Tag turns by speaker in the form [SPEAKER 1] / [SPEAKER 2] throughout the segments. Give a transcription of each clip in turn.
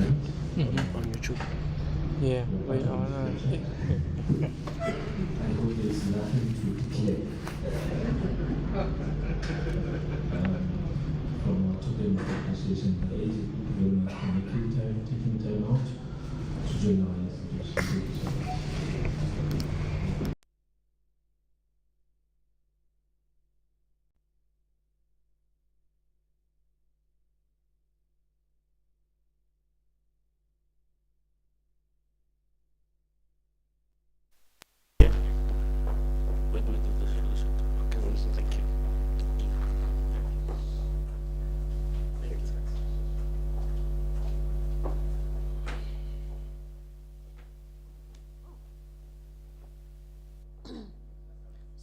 [SPEAKER 1] on YouTube.
[SPEAKER 2] Yeah, wait on.
[SPEAKER 3] I know there's nothing to declare. From our token of appreciation by AJ, thank you very much for taking time out to join our institution. Thank you so much.
[SPEAKER 1] When do we do the solution? Okay, thank you.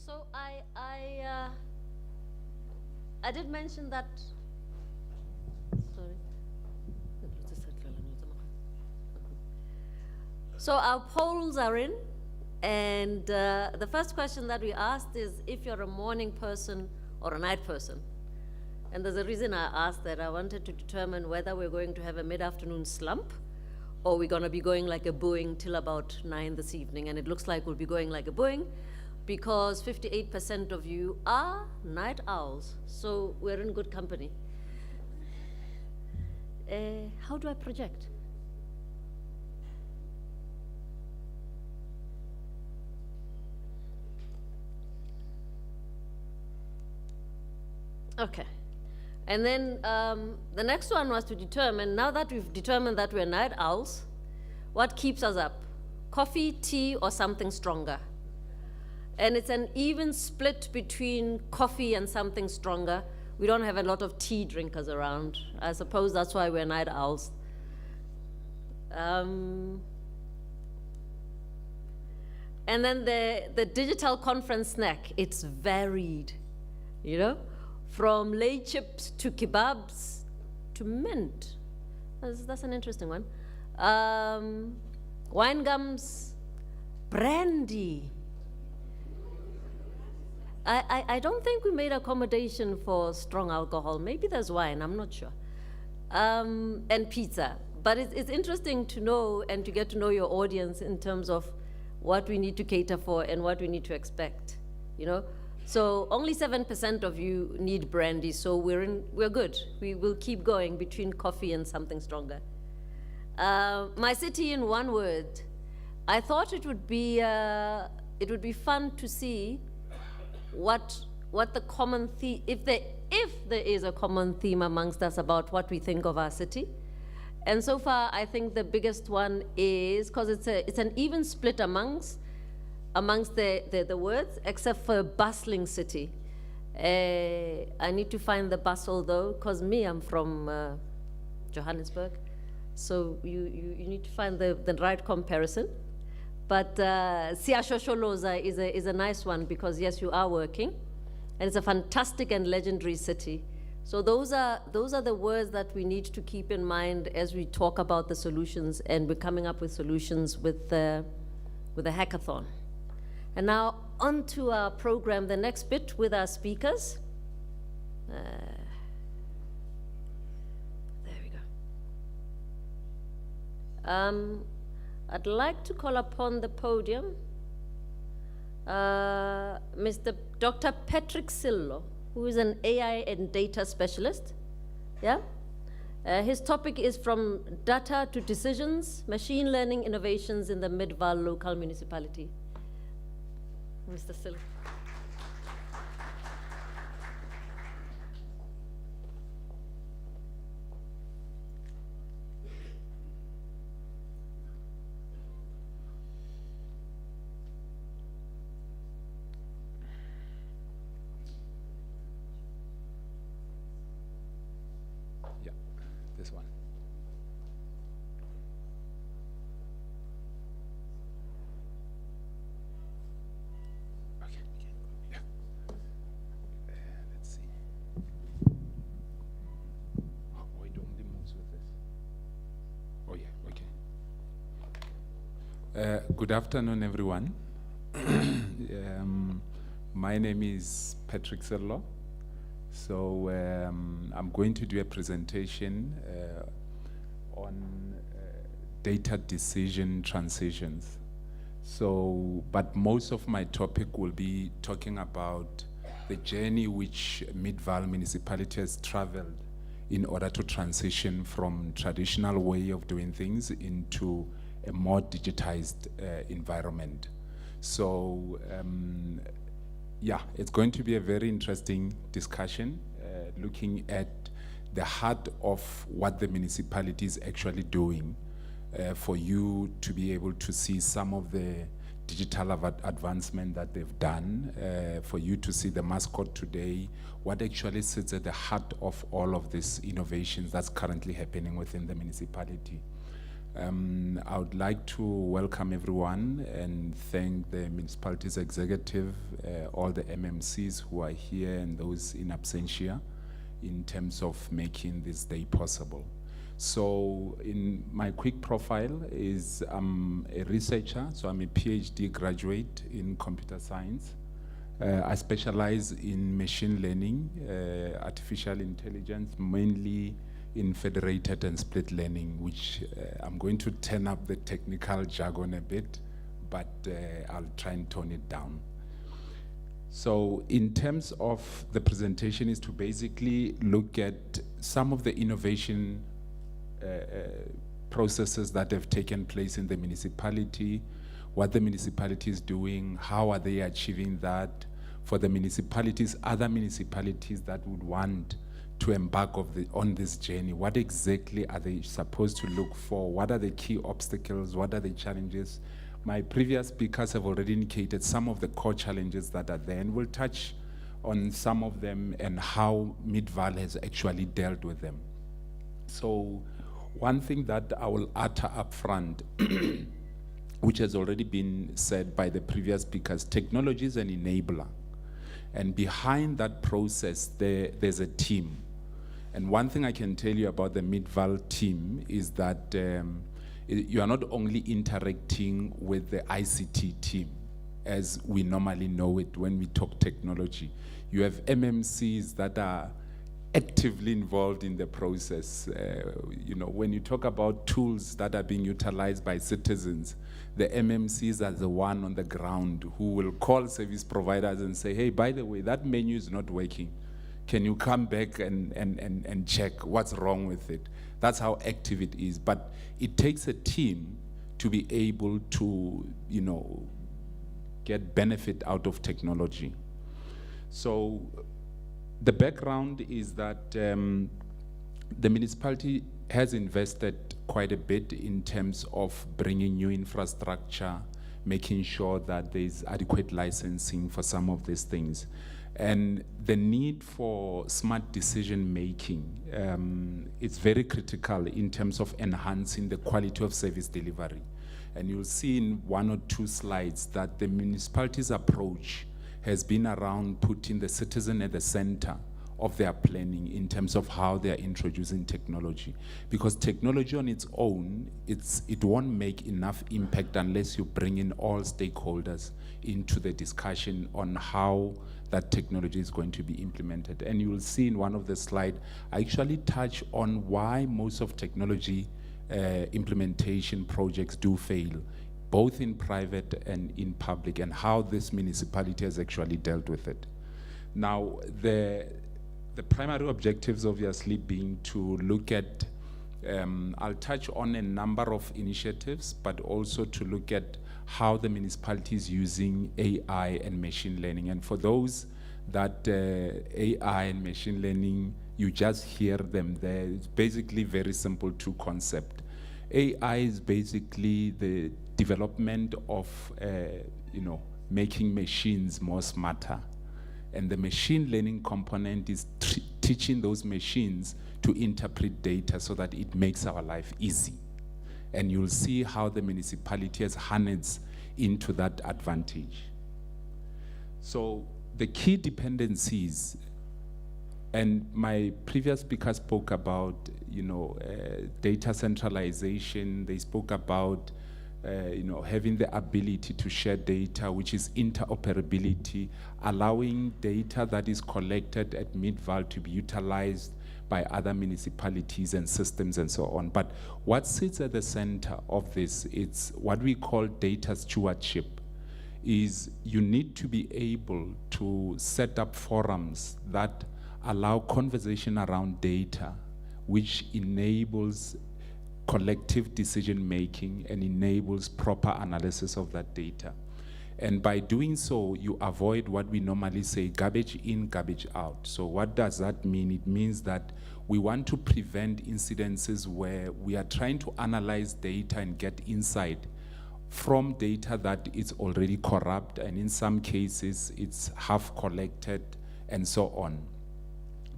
[SPEAKER 4] So I did mention that. Sorry. So our polls are in, and the first question that we asked is if you're a morning person or a night person. And there's a reason I asked that. I wanted to determine whether we're going to have a mid-afternoon slump or we're going to be going like a Boeing till about 9 this evening. And it looks like we'll be going like a Boeing because 58% of you are night owls. So we're in good company. How do I project? Okay. And then the next one was to determine, now that we've determined that we're night owls, what keeps us up? Coffee, tea, or something stronger? And it's an even split between coffee and something stronger. We don't have a lot of tea drinkers around. I suppose that's why we're night owls. And then the digital conference snack, it's varied, you know? From lay chips to kebabs to mint. That's an interesting one. Wine gums, brandy. I don't think we made accommodation for strong alcohol. Maybe there's wine, I'm not sure. And pizza. But it's interesting to know and to get to know your audience in terms of what we need to cater for and what we need to expect, you know? So only 7% of you need brandy, so we're good. We will keep going between coffee and something stronger. My city in one word. I thought it would be fun to see what the common theme, if there is a common theme amongst us about what we think of our city. And so far, I think the biggest one is, because it's an even split amongst the words, except for a bustling city. I need to find the bustle though, because I'm from Johannesburg. So you need to find the right comparison. But Siashosholoza is a nice one because yes, you are working. And it's a fantastic and legendary city. So those are the words that we need to keep in mind as we talk about the solutions, and we're coming up with solutions with the hackathon. And now on to our program, the next bit with our speakers. There we go. I'd like to call upon the podium Mr. Dr. Patrick Sillo, who is an AI and data specialist. Yeah? His topic is from data to decisions, machine learning innovations in the Midvaal local municipality. Mr. Sillo.
[SPEAKER 5] Yeah, this one. Okay. Yeah. Let's see. Oh, why don't they move with this? Oh yeah, okay. Good afternoon, everyone. My name is Patrick Serlo. So I'm going to do a presentation on data decision transitions. So, but most of my topic will be talking about the journey which Midvaal municipality has traveled in order to transition from traditional way of doing things into a more digitized environment. So, yeah, it's going to be a very interesting discussion, looking at the heart of what the municipality is actually doing, for you to be able to see some of the digital advancement that they've done, for you to see the mascot today, what actually sits at the heart of all of these innovations that's currently happening within the municipality. I would like to welcome everyone and thank the municipality's executive, all the MMCs who are here and those in absentia in terms of making this day possible. So in my quick profile is I'm a researcher, so I'm a PhD graduate in computer science. I specialize in machine learning, artificial intelligence, mainly in federated and split learning, which I'm going to turn up the technical jargon a bit, but I'll try and tone it down. So in terms of the presentation is to basically look at some of the innovation processes that have taken place in the municipality, what the municipality is doing, how are they achieving that for the municipalities, other municipalities that would want to embark on this journey. What exactly are they supposed to look for? What are the key obstacles? What are the challenges? My previous speakers have already indicated some of the core challenges that are there, and we'll touch on some of them and how Midvaal has actually dealt with them. So one thing that I will utter up front, which has already been said by the previous speakers, technology is an enabler. And behind that process, there's a team. And one thing I can tell you about the Midvaal team is that you are not only interacting with the ICT team, as we normally know it when we talk technology. You have MMCs that are actively involved in the process. You know, when you talk about tools that are being utilized by citizens, the MMCs are the one on the ground who will call service providers and say, hey, by the way, that menu is not working. Can you come back and check what's wrong with it? That's how active it is. But it takes a team to be able to, you know, get benefit out of technology. So the background is that the municipality has invested quite a bit in terms of bringing new infrastructure, making sure that there's adequate licensing for some of these things. And the need for smart decision making is very critical in terms of enhancing the quality of service delivery. And you'll see in one or two slides that the municipality's approach has been around putting the citizen at the center of their planning in terms of how they are introducing technology. Because technology on its own, it won't make enough impact unless you bring in all stakeholders into the discussion on how that technology is going to be implemented. And you will see in one of the slides, I actually touch on why most of technology implementation projects do fail, both in private and in public, and how this municipality has actually dealt with it. Now, the primary objectives obviously being to look at, I'll touch on a number of initiatives, but also to look at how the municipality is using AI and machine learning. And for those that AI and machine learning, you just hear them there. It's basically very simple two concepts. AI is basically the development of, you know, making machines more smarter. And the machine learning component is teaching those machines to interpret data so that it makes our life easy. And you'll see how the municipality has harnessed into that advantage. So the key dependencies, and my previous speaker spoke about, you know, data centralization. They spoke about you know, having the ability to share data, which is interoperability, allowing data that is collected at Midvaal to be utilized by other municipalities and systems and so on. But what sits at the center of this, it's what we call data stewardship, is you need to be able to set up forums that allow conversation around data, which enables collective decision-making and enables proper analysis of that data. And by doing so, you avoid what we normally say, garbage in, garbage out. So what does that mean? It means that we want to prevent incidences where we are trying to analyze data and get insight from data that is already corrupt, and in some cases, it's half collected and so on.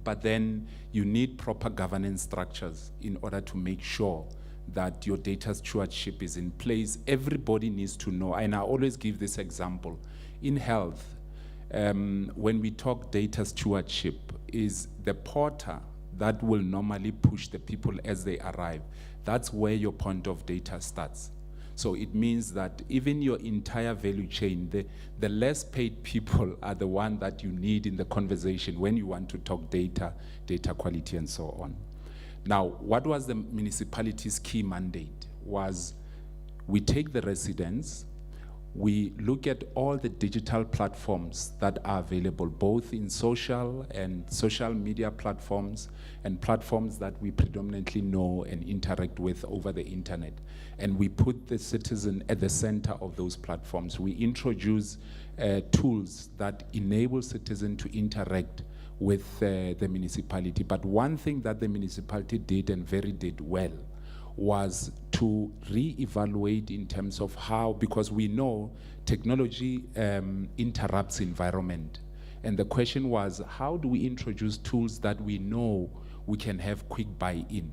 [SPEAKER 5] But then you need proper governance structures in order to make sure that your data stewardship is in place. Everybody needs to know, and I always give this example. In health, when we talk data stewardship, is the porter that will normally push the people as they arrive. That's where your point of data starts. So it means that even your entire value chain, the less paid people are the one that you need in the conversation when you want to talk data, data quality, and so on. Now, what was the municipality's key mandate? Was we take the residents, we look at all the digital platforms that are available, both in social and social media platforms and platforms that we predominantly know and interact with over the internet. And we put the citizen at the center of those platforms. We introduce tools that enable citizens to interact with the municipality. But one thing that the municipality did and did well was to re-evaluate in terms of how, because we know technology interrupts environment. And the question was, how do we introduce tools that we know we can have quick buy-in?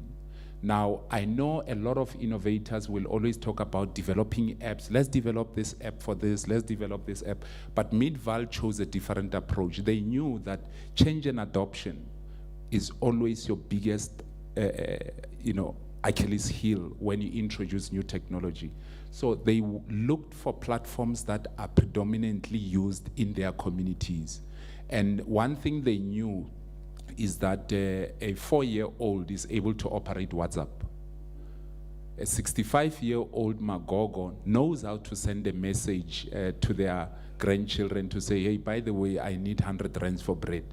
[SPEAKER 5] Now, I know a lot of innovators will always talk about developing apps. Let's develop this app for this, let's develop this app. But Midvaal chose a different approach. They knew that change and adoption is always your biggest, Achilles heel when you introduce new technology. So they looked for platforms that are predominantly used in their communities. And one thing they knew is that a 4-year-old is able to operate WhatsApp. A 65-year-old Magogo knows how to send a message to their grandchildren to say, hey, by the way, I need 100 rands for bread.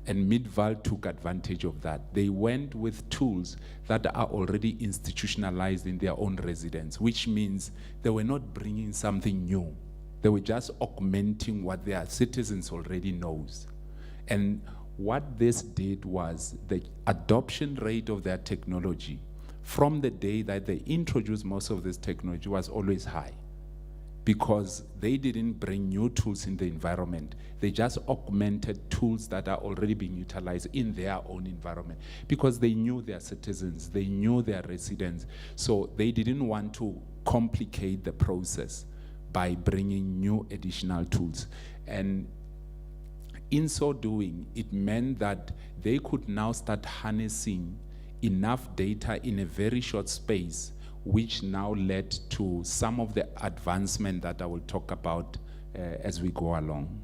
[SPEAKER 5] And Midvaal took advantage of that. They went with tools that are already institutionalized in their own residence, which means they were not bringing something new. They were just augmenting what their citizens already knows. And what this did was the adoption rate of their technology from the day that they introduced most of this technology was always high, because they didn't bring new tools in the environment. They just augmented tools that are already being utilized in their own environment, because they knew their citizens, they knew their residents. So they didn't want to complicate the process by bringing new additional tools. And in so doing, it meant that they could now start harnessing enough data in a very short space, which now led to some of the advancement that I will talk about as we go along.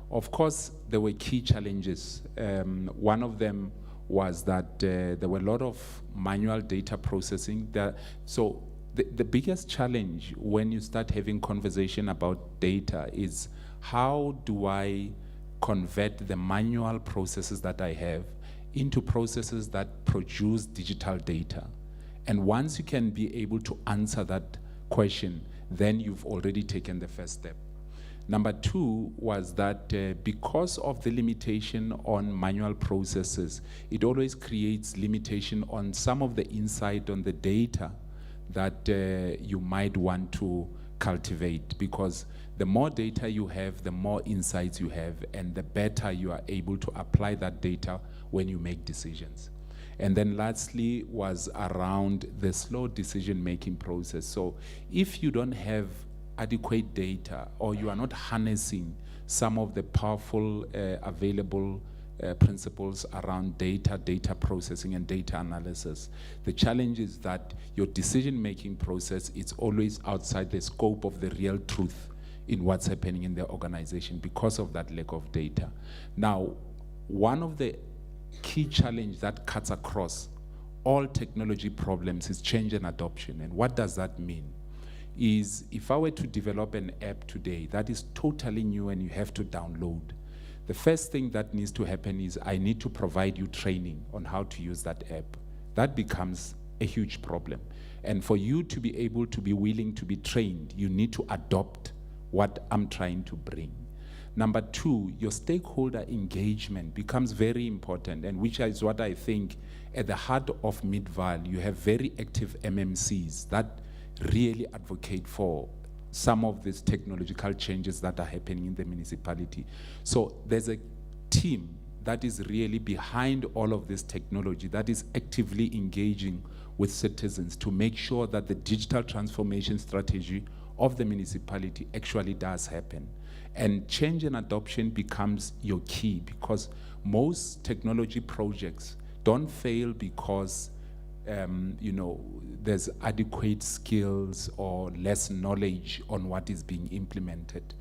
[SPEAKER 5] Of course, there were key challenges. One of them was that there were a lot of manual data processing. So the biggest challenge when you start having conversation about data is, how do I convert the manual processes that I have into processes that produce digital data? And once you can be able to answer that question, then you've already taken the first step. Number two was that because of the limitation on manual processes, it always creates limitation on some of the insight on the data that you might want to cultivate, because the more data you have, the more insights you have, and the better you are able to apply that data when you make decisions. And then lastly was around the slow decision-making process. So if you don't have adequate data, or you are not harnessing some of the powerful available principles around data processing and data analysis, the challenge is that your decision-making process is always outside the scope of the real truth in what's happening in the organization because of that lack of data. Now, one of the key challenge that cuts across all technology problems is change and adoption. And what does that mean? Is if I were to develop an app today that is totally new and you have to download, the first thing that needs to happen is I need to provide you training on how to use that app. That becomes a huge problem. And for you to be able to be willing to be trained, you need to adopt what I'm trying to bring. Number two, your stakeholder engagement becomes very important, and which is what I think at the heart of Midvaal, you have very active MMCs that really advocate for some of these technological changes that are happening in the municipality. So there's a team that is really behind all of this technology, that is actively engaging with citizens to make sure that the digital transformation strategy of the municipality actually does happen. And change and adoption becomes your key, because most technology projects don't fail because there's adequate skills or less knowledge on what is being implemented.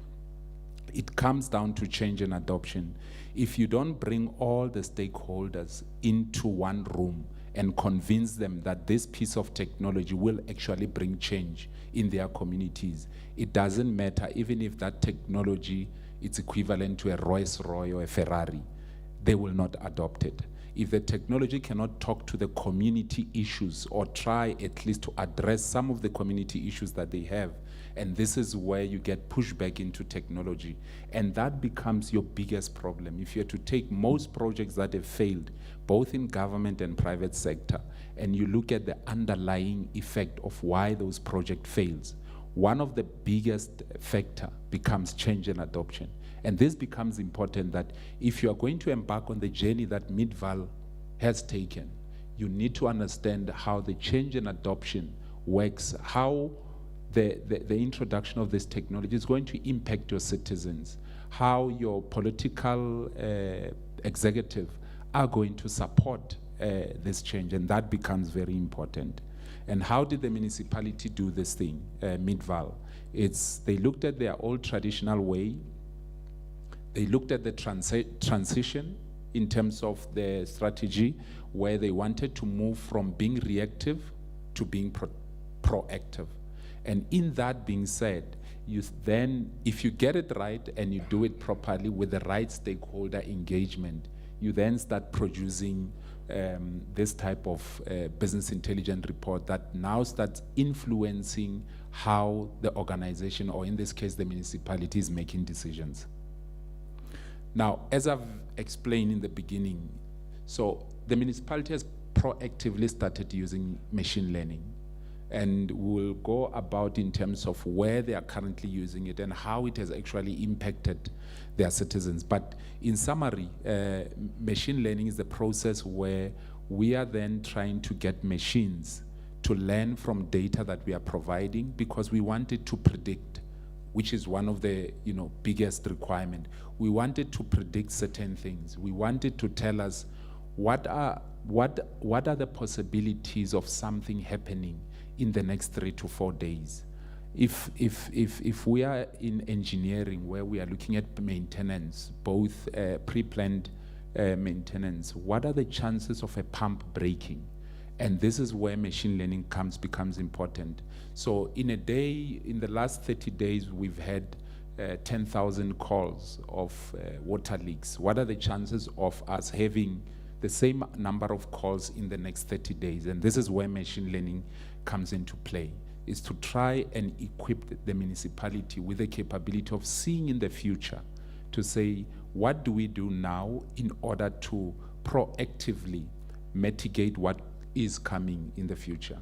[SPEAKER 5] It comes down to change and adoption. If you don't bring all the stakeholders into one room and convince them that this piece of technology will actually bring change in their communities, it doesn't matter even if that technology is equivalent to a Rolls-Royce or a Ferrari, they will not adopt it. If the technology cannot talk to the community issues or try at least to address some of the community issues that they have, and this is where you get pushback into technology, and that becomes your biggest problem. If you have to take most projects that have failed, both in government and private sector, and you look at the underlying effect of why those projects fails, one of the biggest factor becomes change and adoption. And this becomes important, that if you are going to embark on the journey that Midvaal has taken, you need to understand how the change and adoption works, how the introduction of this technology is going to impact your citizens, how your political executive are going to support this change, and that becomes very important. And how did the municipality do this thing, Midvaal? They looked at their old traditional way. They looked at the transition in terms of the strategy, where they wanted to move from being reactive to being proactive. And in that being said, if you get it right and you do it properly with the right stakeholder engagement, you then start producing this type of business intelligence report that now starts influencing how the organization, or in this case, the municipality, is making decisions. Now, as I've explained in the beginning, so the municipality has proactively started using machine learning, and we'll go about in terms of where they are currently using it and how it has actually impacted their citizens. But in summary, machine learning is the process where we are then trying to get machines to learn from data that we are providing, because we want it to predict, which is one of the biggest requirement. We wanted to predict certain things. We wanted to tell us what are the possibilities of something happening in the next 3 to 4 days. If we are in engineering, where we are looking at maintenance, both pre-planned maintenance, what are the chances of a pump breaking? And this is where machine learning becomes important. So in a day, in the last 30 days, we've had 10,000 calls of water leaks. What are the chances of us having the same number of calls in the next 30 days? And this is where machine learning comes into play, is to try and equip the municipality with the capability of seeing in the future, to say, what do we do now in order to proactively mitigate what is coming in the future?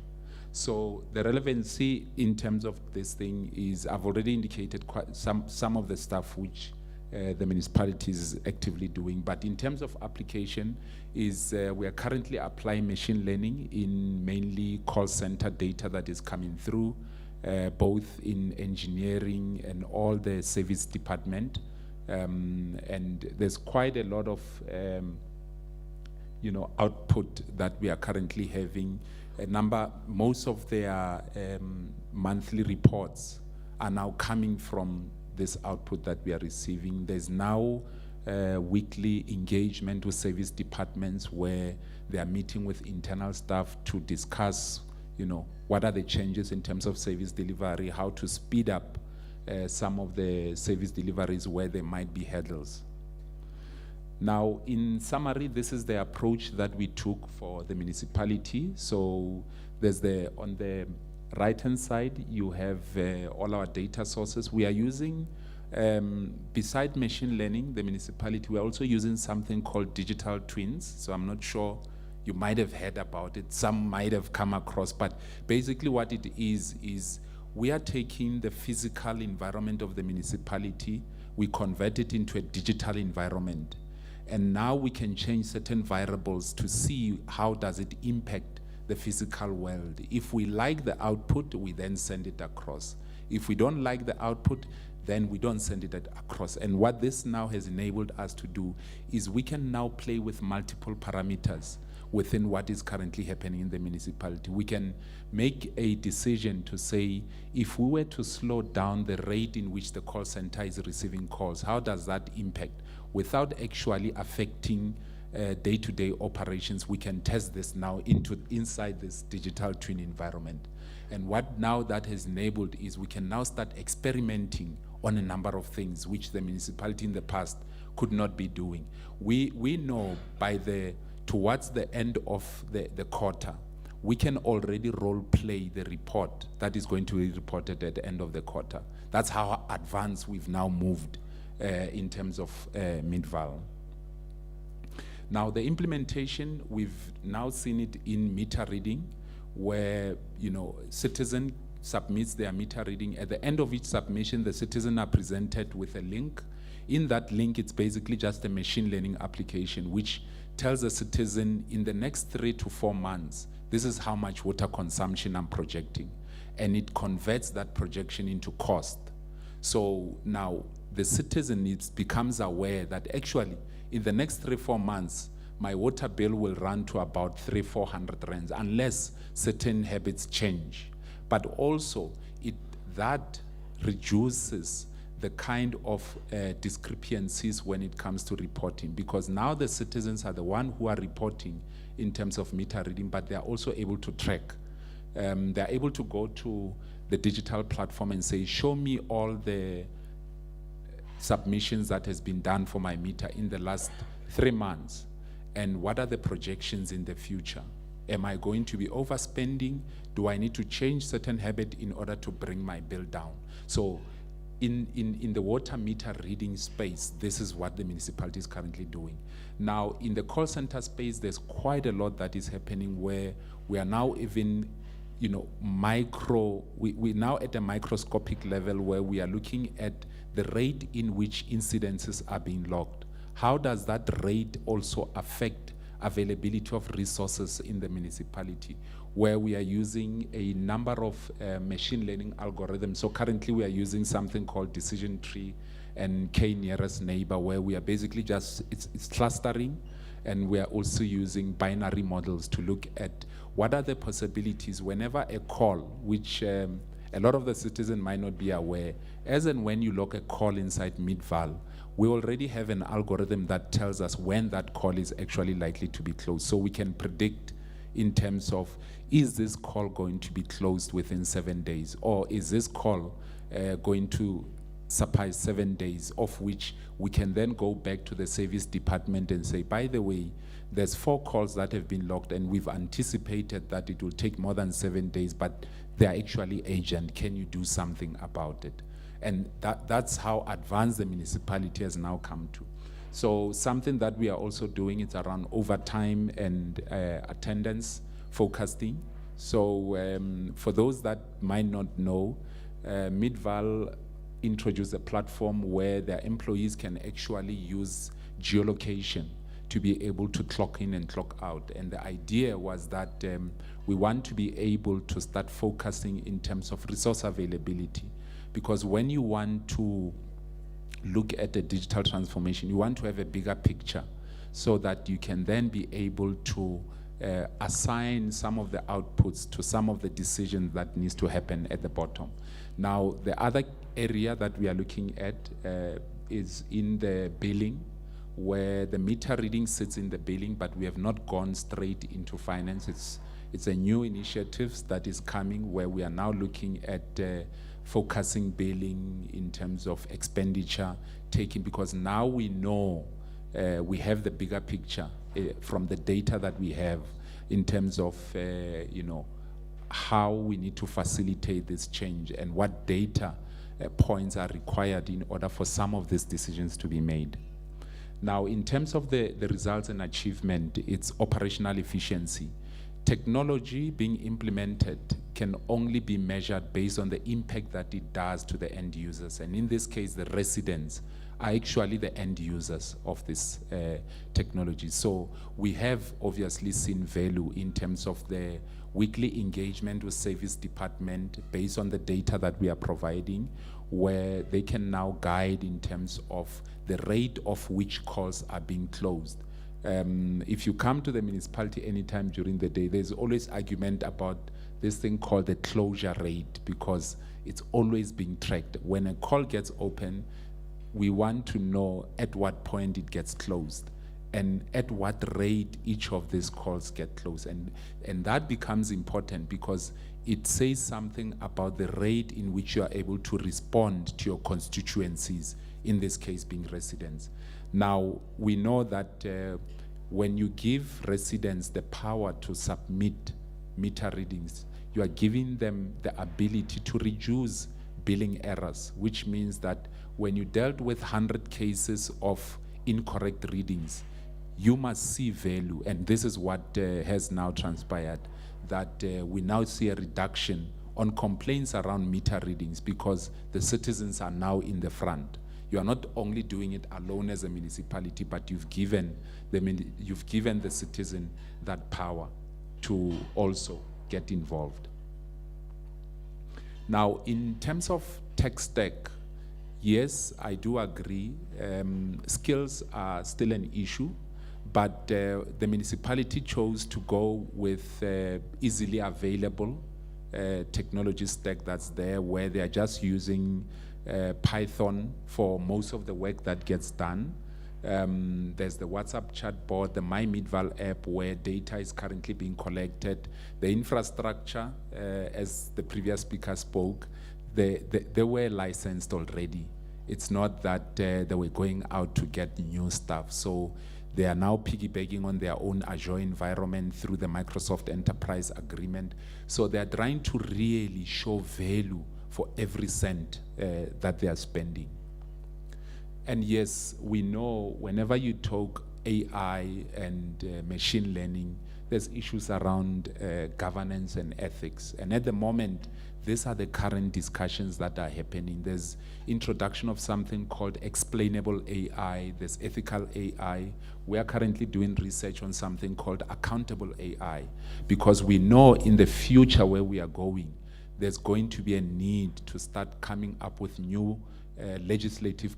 [SPEAKER 5] So the relevancy in terms of this thing is, I've already indicated quite some of the stuff which the municipality is actively doing. But in terms of application, is we are currently applying machine learning in mainly call center data that is coming through, both in engineering and all the service department. And there's quite a lot of output that we are currently having. Most of their monthly reports are now coming from this output that we are receiving. There's now weekly engagement with service departments where they are meeting with internal staff to discuss, what are the changes in terms of service delivery, how to speed up some of the service deliveries where there might be hurdles. Now, in summary, this is the approach that we took for the municipality. So there's on the right-hand side, you have all our data sources. We are using, beside machine learning, the municipality, we are also using something called digital twins. So I'm not sure, you might have heard about it, some might have come across, but basically what it is we are taking the physical environment of the municipality, we convert it into a digital environment. And now we can change certain variables to see how does it impact the physical world. If we like the output, we then send it across. If we don't like the output, then we don't send it across. And what this now has enabled us to do is we can now play with multiple parameters within what is currently happening in the municipality. We can make a decision to say, if we were to slow down the rate in which the call center is receiving calls, how does that impact? Without actually affecting day-to-day operations, we can test this now inside this digital twin environment. And what now that has enabled is we can now start experimenting on a number of things which the municipality in the past could not be doing. We know towards the end of the quarter, we can already role play the report that is going to be reported at the end of the quarter. That's how advanced we've now moved in terms of Midvaal. Now the implementation, we've now seen it in meter reading, where citizen submits their meter reading. At the end of each submission, the citizen are presented with a link. In that link, it's basically just a machine learning application which tells the citizen in the next 3 to 4 months, this is how much water consumption I'm projecting. And it converts that projection into cost. So now the citizen becomes aware that actually in the next 3-4 months, my water bill will run to about 300-400 rands unless certain habits change. But also that reduces the kind of discrepancies when it comes to reporting, because now the citizens are the one who are reporting in terms of meter reading, but they are also able to track. They are able to go to the digital platform and say, show me all the submissions that has been done for my meter in the last 3 months, and what are the projections in the future? Am I going to be overspending? Do I need to change certain habit in order to bring my bill down? So in the water meter reading space, this is what the municipality is currently doing. Now, in the call center space, there's quite a lot that is happening where we are now even, we're now at a microscopic level where we are looking at the rate in which incidences are being logged. How does that rate also affect availability of resources in the municipality, where we are using a number of machine learning algorithms. So currently we are using something called decision tree and K nearest neighbor, where we are basically it's clustering, and we are also using binary models to look at what are the possibilities whenever a call, which a lot of the citizens might not be aware, as and when you log a call inside Midvaal, we already have an algorithm that tells us when that call is actually likely to be closed. So we can predict in terms of, is this call going to be closed within 7 days? Or is this call going to suffice 7 days, of which we can then go back to the service department and say, by the way, there's 4 calls that have been logged and we've anticipated that it will take more than 7 days, but they're actually urgent. Can you do something about it? And that's how advanced the municipality has now come to. So something that we are also doing is around overtime and attendance forecasting. So for those that might not know, Midvaal introduced a platform where their employees can actually use geolocation to be able to clock in and clock out. And the idea was that we want to be able to start focusing in terms of resource availability. Because when you want to look at the digital transformation, you want to have a bigger picture so that you can then be able to assign some of the outputs to some of the decisions that needs to happen at the bottom. Now, the other area that we are looking at is in the billing, where the meter reading sits in the billing, but we have not gone straight into finance. It's a new initiative that is coming where we are now looking at focusing billing in terms of expenditure, because now we know we have the bigger picture from the data that we have in terms of, how we need to facilitate this change and what data points are required in order for some of these decisions to be made. Now, in terms of the results and achievement, it's operational efficiency. Technology being implemented can only be measured based on the impact that it does to the end users. And in this case, the residents are actually the end users of this technology. So we have obviously seen value in terms of the weekly engagement with service department based on the data that we are providing, where they can now guide in terms of the rate of which calls are being closed. If you come to the municipality anytime during the day, there's always argument about this thing called the closure rate, because it's always being tracked. When a call gets open, we want to know at what point it gets closed and at what rate each of these calls get closed. And that becomes important because it says something about the rate in which you are able to respond to your constituencies, in this case being residents. Now, we know that when you give residents the power to submit meter readings, you are giving them the ability to reduce billing errors, which means that when you dealt with 100 cases of incorrect readings, you must see value. And this is what has now transpired, that we now see a reduction on complaints around meter readings because the citizens are now in the front. You are not only doing it alone as a municipality, but you've given the citizen that power to also get involved. Now, in terms of tech stack, yes, I do agree. Skills are still an issue, but the municipality chose to go with easily available technology stack that's there, where they are just using Python for most of the work that gets done. There's the WhatsApp chatbot, the My Midvaal app, where data is currently being collected. The infrastructure, as the previous speaker spoke, they were licensed already. It's not that they were going out to get new stuff. So they are now piggybacking on their own Azure environment through the Microsoft Enterprise Agreement. So they are trying to really show value for every cent that they are spending. And yes, we know whenever you talk AI and machine learning, there's issues around governance and ethics. And at the moment, these are the current discussions that are happening. There's introduction of something called explainable AI. There's ethical AI. We are currently doing research on something called accountable AI, because we know in the future where we are going, there's going to be a need to start coming up with new legislative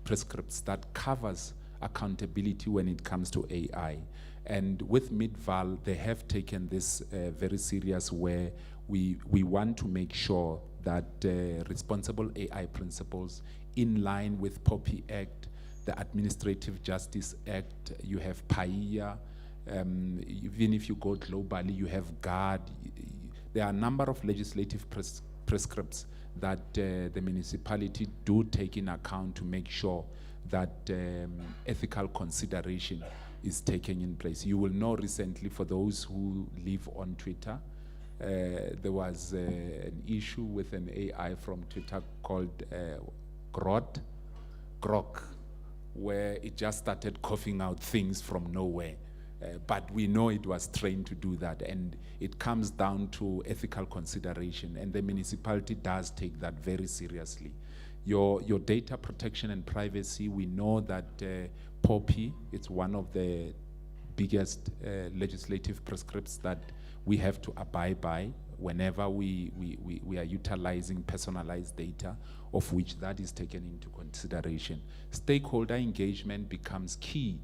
[SPEAKER 5] prescripts that covers accountability when it comes to AI. And with Midvaal, they have taken this very serious, where we want to make sure that responsible AI principles in line with POPI Act, the Administrative Justice Act, you have PAIA, even if you go globally, you have GUARD. There are a number of legislative prescripts that the municipality do take in account to make sure that ethical consideration is taken in place. You will know recently, for those who live on Twitter, there was an issue with an AI from Twitter called Grok, where it just started coughing out things from nowhere. But we know it was trained to do that, and it comes down to ethical consideration, and the municipality does take that very seriously. Your data protection and privacy, we know that POPI, it's one of the biggest legislative prescripts that we have to abide by whenever we are utilizing personalized data, of which that is taken into consideration. Stakeholder engagement becomes key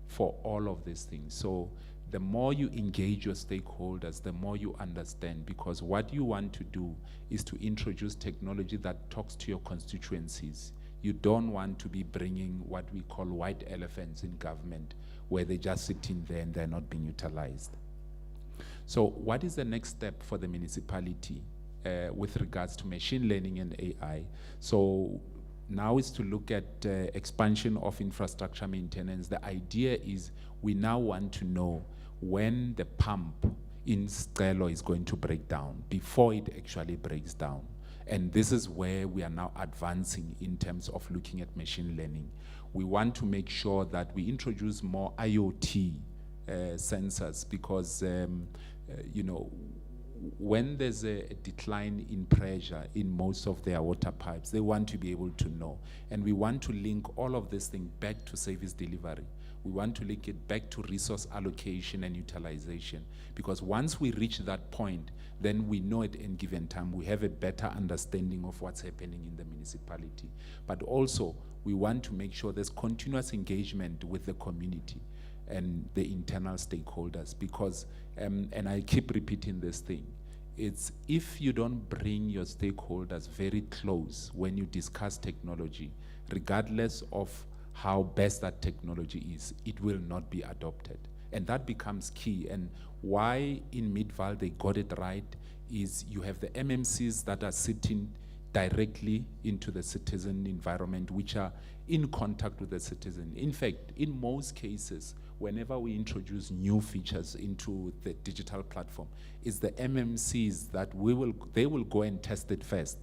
[SPEAKER 5] for all of these things. So the more you engage your stakeholders, the more you understand, because what you want to do is to introduce technology that talks to your constituencies. You don't want to be bringing what we call white elephants in government, where they're just sitting there and they're not being utilized. So what is the next step for the municipality with regards to machine learning and AI? So now is to look at expansion of infrastructure maintenance. The idea is we now want to know when the pump in Stelo is going to break down before it actually breaks down. And this is where we are now advancing in terms of looking at machine learning. We want to make sure that we introduce more IoT sensors because, you know, when there's a decline in pressure in most of their water pipes, they want to be able to know. And we want to link all of this thing back to service delivery. We want to link it back to resource allocation and utilization. Because once we reach that point, then we know at any given time, we have a better understanding of what's happening in the municipality. But also, we want to make sure there's continuous engagement with the community and the internal stakeholders, because, and I keep repeating this thing, it's if you don't bring your stakeholders very close when you discuss technology, regardless of how best that technology is, it will not be adopted. And that becomes key. And why in Midvaal they got it right is you have the MMCs that are sitting directly into the citizen environment, which are in contact with the citizen. In fact, in most cases, whenever we introduce new features into the digital platform, it's the MMCs that they will go and test it first.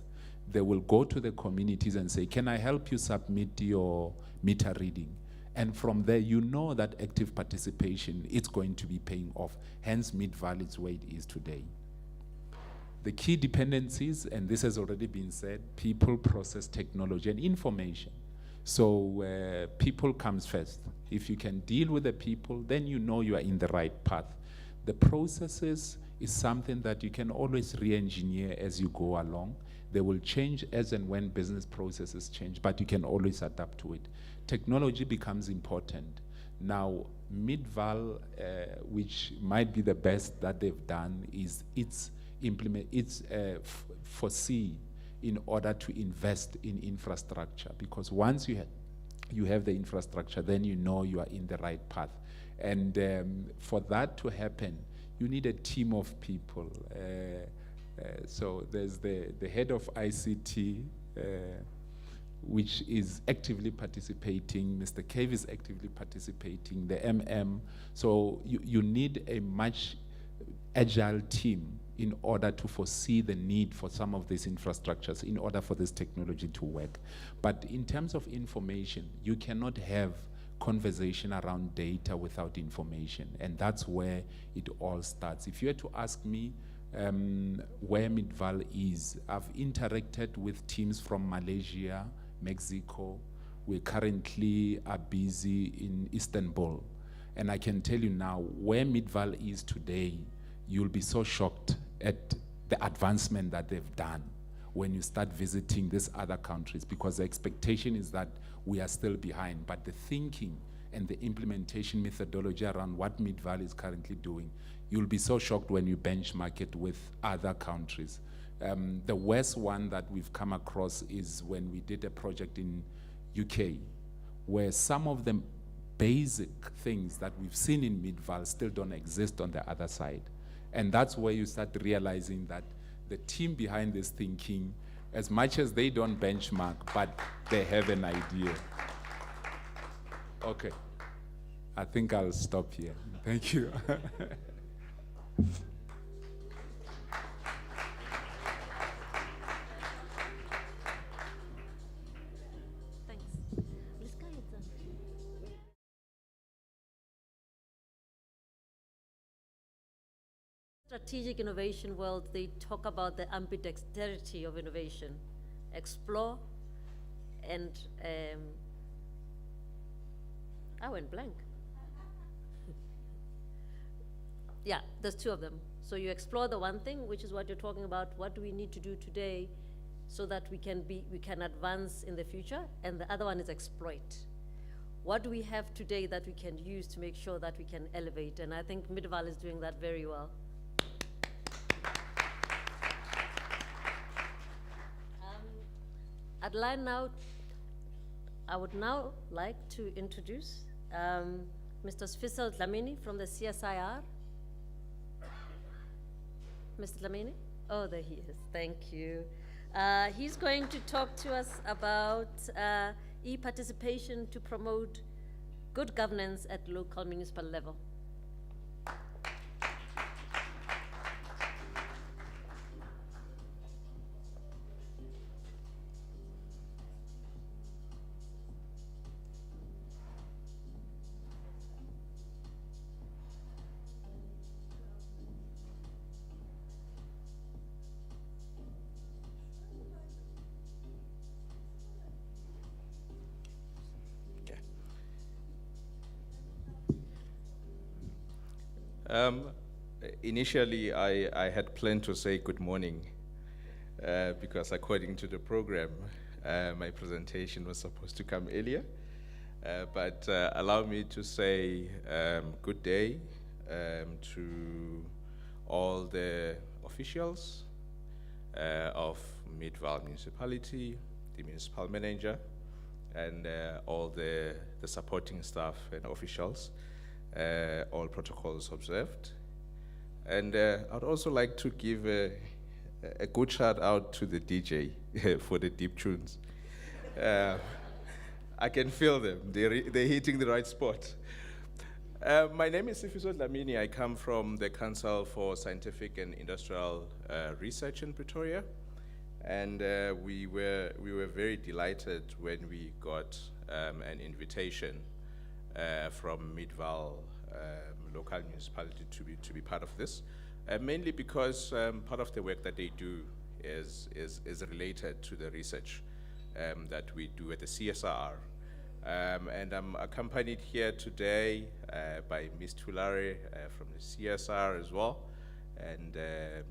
[SPEAKER 5] They will go to the communities and say, can I help you submit your meter reading? And from there, you know that active participation, it's going to be paying off. Hence, Midvaal is where it is today. The key dependencies, and this has already been said, people, process, technology, and information. So people comes first. If you can deal with the people, then you know you are in the right path. The processes is something that you can always re-engineer as you go along. They will change as and when business processes change, but you can always adapt to it. Technology becomes important. Now, Midvaal, which might be the best that they've done, is foresee in order to invest in infrastructure, because once you have the infrastructure, then you know you are in the right path. And for that to happen, you need a team of people. So there's the head of ICT, which is actively participating. Mr. Cave is actively participating, the MM. So you need a much agile team in order to foresee the need for some of these infrastructures in order for this technology to work. But in terms of information, you cannot have conversation around data without information, and that's where it all starts. If you were to ask me where Midvaal is, I've interacted with teams from Malaysia, Mexico. We currently are busy in Istanbul. And I can tell you now, where Midvaal is today, you'll be so shocked at the advancement that they've done when you start visiting these other countries, because the expectation is that we are still behind. But the thinking and the implementation methodology around what Midvaal is currently doing, you'll be so shocked when you benchmark it with other countries. The worst one that we've come across is when we did a project in UK, where some of the basic things that we've seen in Midvaal still don't exist on the other side. And that's where you start realizing that the team behind this thinking, as much as they don't benchmark, but they have an idea. Okay, I think I'll stop here. Thank you.
[SPEAKER 4] Thanks. Strategic innovation world, they talk about the ambidexterity of innovation. Explore and, I went blank. Yeah, there's two of them. So you explore the one thing, which is what you're talking about, what do we need to do today so that we can advance in the future, and the other one is exploit. What do we have today that we can use to make sure that we can elevate? And I think Midvaal is doing that very well. I'd like now I would now like to introduce Mr. Sfisel Dlamini from the CSIR. Mr. Dlamini? Oh, there he is. Thank you. He's going to talk to us about e-participation to promote good governance at local municipal level.
[SPEAKER 1] Okay. Initially, I had planned to say good morning because according to the program, my presentation was supposed to come earlier. But allow me to say good day to all the officials of Midvaal municipality, the municipal manager, and all the supporting staff and officials, all protocols observed. And I'd also like to give a good shout out to the DJ for the deep tunes. I can feel them, they're hitting the right spot. My name is Sifiso Dlamini. I come from the Council for Scientific and Industrial Research in Pretoria. And we were very delighted when we got an invitation from Midvaal local municipality to be part of this, mainly because part of the work that they do is related to the research that we do at the CSR. And I'm accompanied here today by Ms. Tulare from the CSR as well, and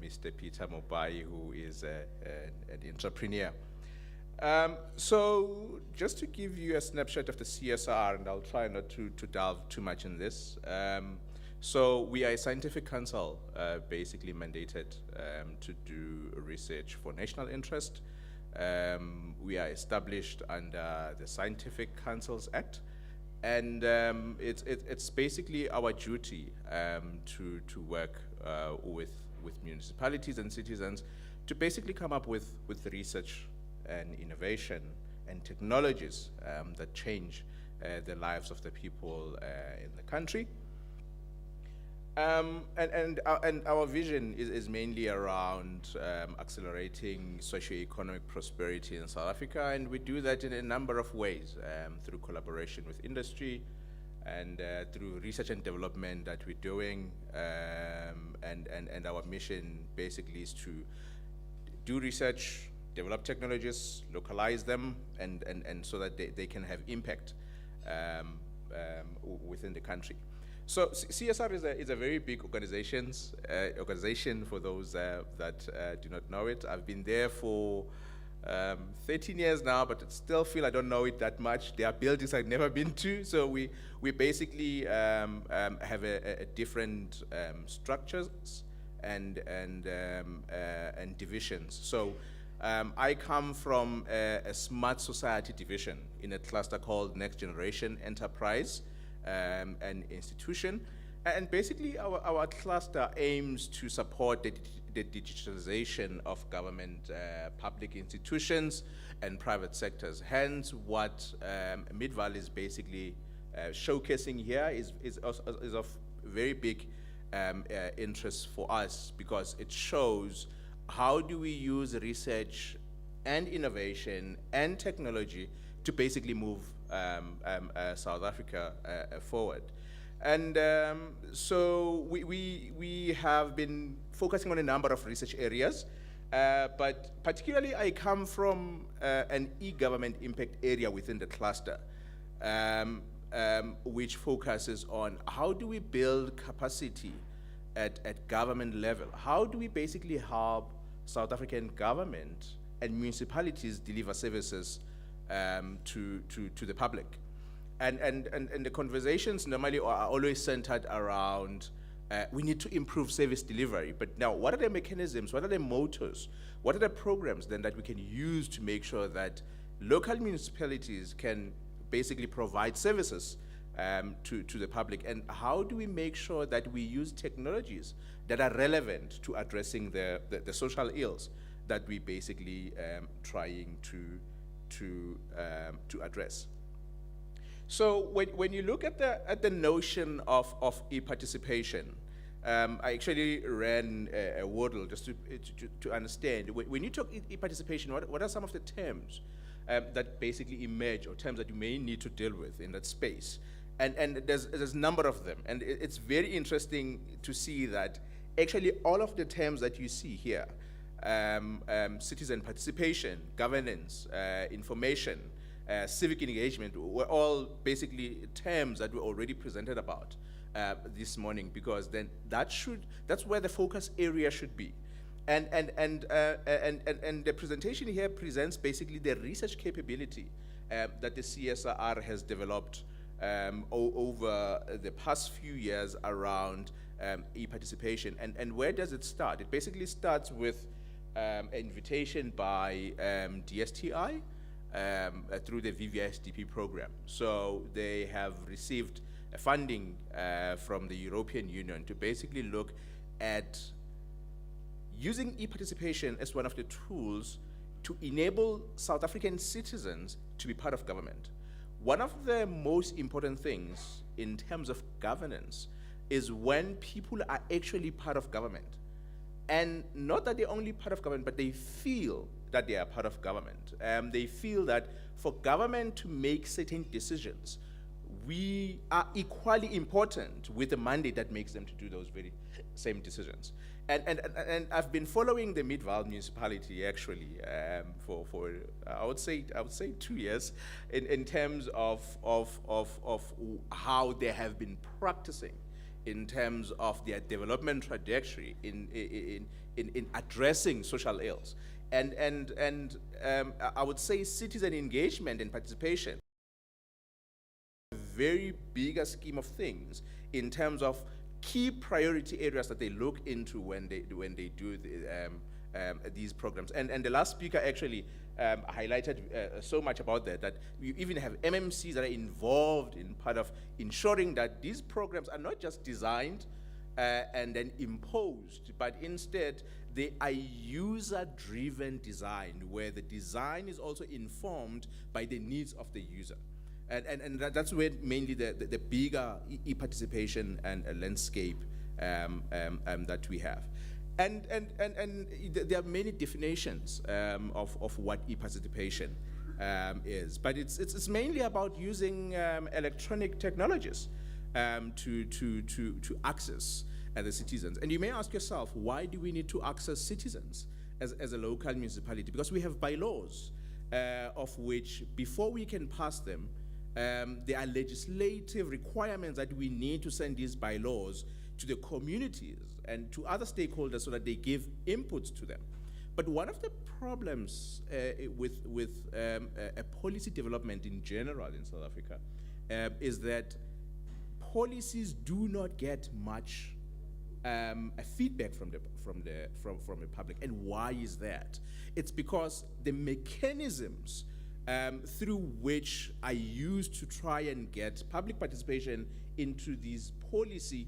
[SPEAKER 1] Mr. Peter Mobai, who is an entrepreneur. So just to give you a snapshot of the CSR, and I'll try not to delve too much in this. So we are a scientific council basically mandated to do research for national interest. We are established under the Scientific Councils Act, and it's basically our duty to work with municipalities and citizens to basically come up with research and innovation and technologies that change the lives of the people in the country. And our vision is mainly around accelerating socio-economic prosperity in South Africa, and we do that in a number of ways, through collaboration with industry and through research and development that we're doing, and our mission basically is to do research, develop technologies, localize them, and so that they can have impact within the country. So CSR is a very big organization for those that do not know it. I've been there for 13 years now, but I still feel I don't know it that much. There are buildings I've never been to, so we basically have a different structures and divisions. So I come from a smart society division in a cluster called Next Generation Enterprise and Institution. And basically our cluster aims to support the digitalization of government, public institutions and private sectors. Hence what Midvaal is basically showcasing here is of very big interest for us, because it shows how do we use research and innovation and technology to basically move South Africa forward. And so we have been focusing on a number of research areas, but particularly I come from an e-government impact area within the cluster, which focuses on how do we build capacity at government level? How do we basically help South African government and municipalities deliver services to the public? And the conversations normally are always centered around we need to improve service delivery. But now, what are the mechanisms, what are the motors, what are the programs then that we can use to make sure that local municipalities can basically provide services to the public, and how do we make sure that we use technologies that are relevant to addressing the social ills that we basically trying to address. So when you look at the notion of e-participation, I actually ran a Wordle just to understand. When you talk e-participation, what are some of the terms that basically emerge, or terms that you may need to deal with in that space? And there's a number of them, and it's very interesting to see that actually all of the terms that you see here, citizen participation, governance, information, civic engagement, were all basically terms that were already presented about this morning, because then that's where the focus area should be. And the presentation here presents basically the research capability that the CSR has developed over the past few years around e-participation. And where does it start? It basically starts with an invitation by DSTI through the VVSDP program. So they have received funding from the European Union to basically look at using e-participation as one of the tools to enable South African citizens to be part of government. One of the most important things in terms of governance is when people are actually part of government. And not that they're only part of government, but they feel that they are part of government. They feel that for government to make certain decisions, we are equally important with the mandate that makes them to do those very same decisions. And I've been following the Midvaal municipality actually for I would say 2 years in terms of how they have been practicing in terms of their development trajectory in addressing social ills. And I would say citizen engagement and participation, very bigger scheme of things in terms of key priority areas that they look into when they do these programs. And the last speaker actually highlighted so much about that you even have MMCs that are involved in part of ensuring that these programs are not just designed and then imposed, but instead they are user-driven design, where the design is also informed by the needs of the user. And that's where mainly the bigger e-participation and landscape that we have. And there are many definitions of what e-participation is, but it's mainly about using electronic technologies to access the citizens. And you may ask yourself, why do we need to access citizens as a local municipality? Because we have bylaws of which, before we can pass them, there are legislative requirements that we need to send these bylaws to the communities and to other stakeholders so that they give inputs to them. But one of the problems with a policy development in general in South Africa is that policies do not get much feedback from the public. And why is that? It's because the mechanisms through which I used to try and get public participation into these policy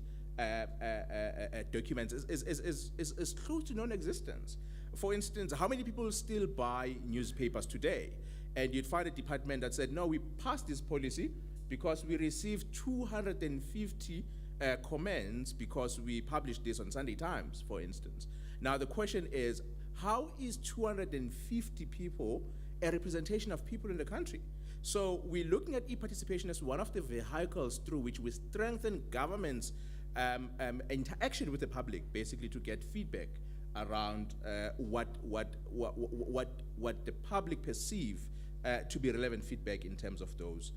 [SPEAKER 1] documents is close to non-existence. For instance, how many people still buy newspapers today? And you'd find a department that said, no, we passed this policy because we received 250 comments because we published this on Sunday Times, for instance. Now the question is, how is 250 people a representation of people in the country? So we're looking at e-participation as one of the vehicles through which we strengthen government's interaction with the public, basically to get feedback around what the public perceive to be relevant feedback in terms of those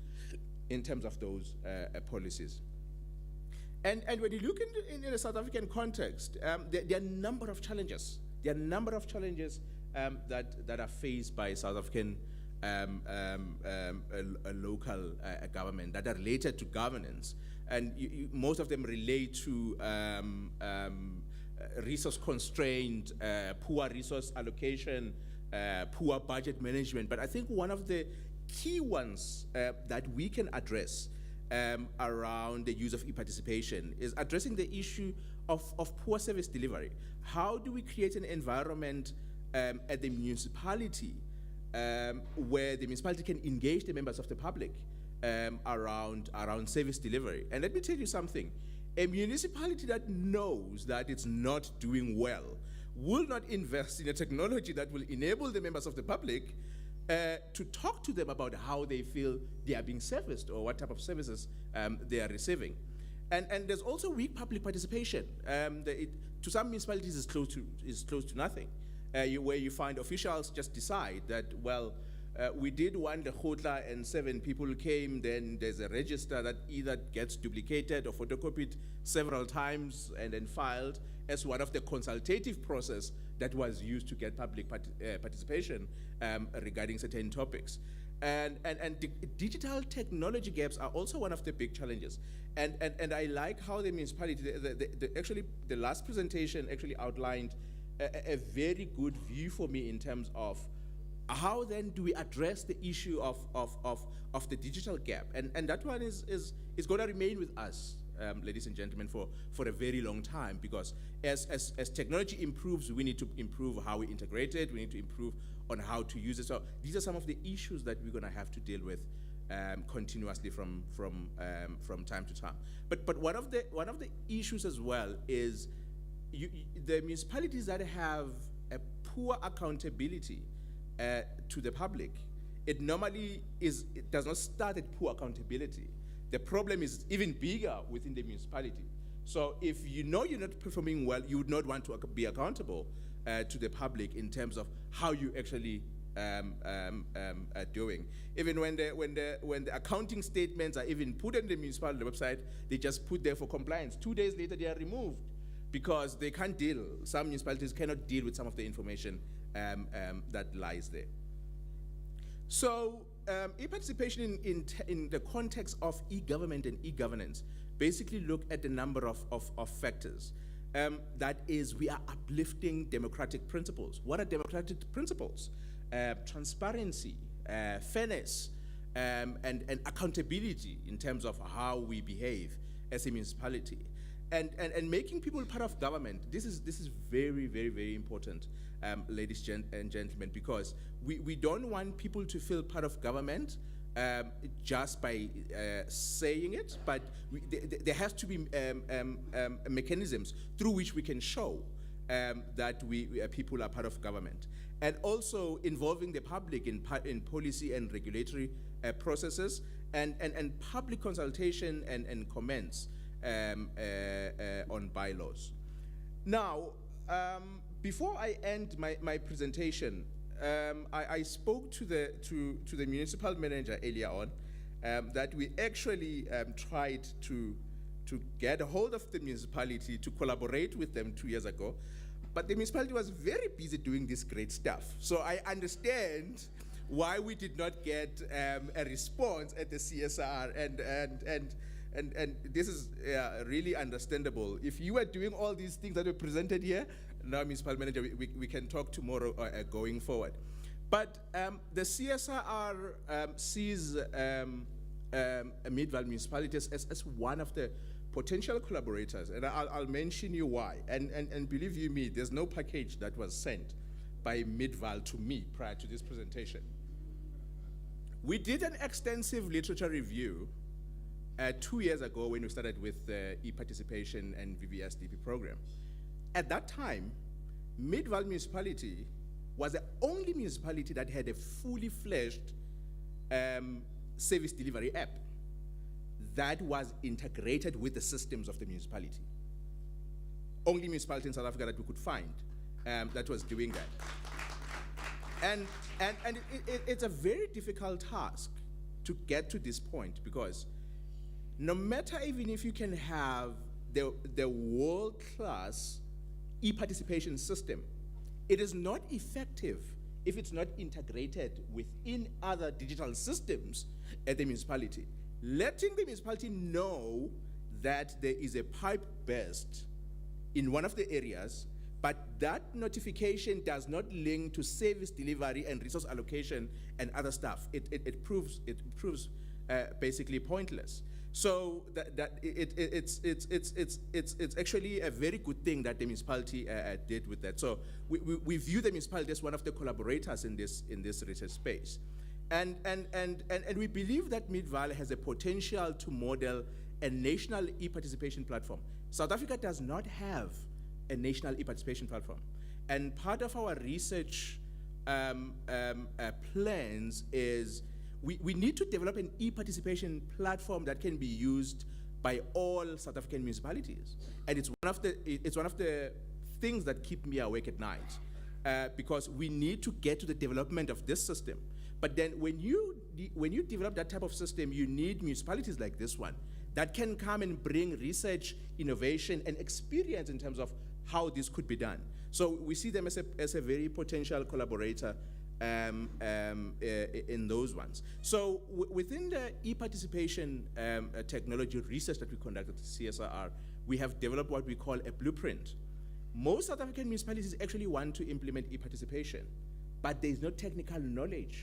[SPEAKER 1] policies. And when you look in the South African context, there are a number of challenges. There are a number of challenges that are faced by South African local government that are related to governance. And most of them relate to resource constraint, poor resource allocation, poor budget management. But I think one of the key ones that we can address around the use of e-participation is addressing the issue of poor service delivery. How do we create an environment at the municipality where the municipality can engage the members of the public around service delivery? And let me tell you something. A municipality that knows that it's not doing well will not invest in a technology that will enable the members of the public to talk to them about how they feel they are being serviced or what type of services they are receiving. And there's also weak public participation. To some municipalities, is close to nothing, where you find officials just decide that, well, we did one Lekgotla and 7 people came, then there's a register that either gets duplicated or photocopied several times and then filed as one of the consultative process that was used to get public participation regarding certain topics. And digital technology gaps are also one of the big challenges. And I like how the municipality, actually the last presentation actually outlined a very good view for me in terms of how then do we address the issue of the digital gap? And that one is going to remain with us, ladies and gentlemen, for a very long time, because as technology improves, we need to improve how we integrate it, we need to improve on how to use it. So these are some of the issues that we're going to have to deal with continuously from time to time. But one of the issues as well is the municipalities that have a poor accountability to the public, it does not start at poor accountability. The problem is even bigger within the municipality. So if you know you're not performing well, you would not want to be accountable to the public in terms of how you actually are doing. Even when the accounting statements are even put on the municipality website, they just put there for compliance. 2 days later, they are removed because they can't deal. Some municipalities cannot deal with some of the information that lies there. So e-participation in the context of e-government and e-governance basically look at a number of factors. That is, we are uplifting democratic principles. What are democratic principles? Transparency, fairness, and accountability in terms of how we behave as a municipality. And making people part of government, this is very, very, very important, ladies and gentlemen, because we don't want people to feel part of government just by saying it, but there has to be mechanisms through which we can show that people are part of government. And also involving the public in policy and regulatory processes and public consultation and comments on bylaws. Now, before I end my presentation, I spoke to the municipal manager earlier on that we actually tried to get a hold of the municipality to collaborate with them 2 years ago, but the municipality was very busy doing this great stuff. So I understand why we did not get a response at the CSR, and this is really understandable. If you were doing all these things that were presented here, now, municipal manager, we can talk tomorrow going forward. But the CSR sees Midvaal municipality as one of the potential collaborators, and I'll mention you why. And believe you me, there's no package that was sent by Midvaal to me prior to this presentation. We did an extensive literature review 2 years ago when we started with the e-participation and VVSDP program. At that time, Midvaal municipality was the only municipality that had a fully fledged service delivery app that was integrated with the systems of the municipality. Only municipality in South Africa that we could find that was doing that. And it's a very difficult task to get to this point, because no matter even if you can have the world-class e-participation system, it is not effective if it's not integrated within other digital systems at the municipality. Letting the municipality know that there is a pipe burst in one of the areas but that notification does not link to service delivery and resource allocation and other stuff. It proves basically pointless. So it's actually a very good thing that the municipality did with that. So we view the municipality as one of the collaborators in this research space. And we believe that Midvaal has a potential to model a national e-participation platform. South Africa does not have a national e-participation platform. And part of our research plans is we need to develop an e-participation platform that can be used by all South African municipalities. And it's one of the things that keep me awake at night, because we need to get to the development of this system. But then when you develop that type of system, you need municipalities like this one that can come and bring research, innovation, and experience in terms of how this could be done. So we see them as a very potential collaborator in those ones. So within the e-participation technology research that we conducted at CSIR, we have developed what we call a blueprint. Most South African municipalities actually want to implement e-participation, but there is no technical knowledge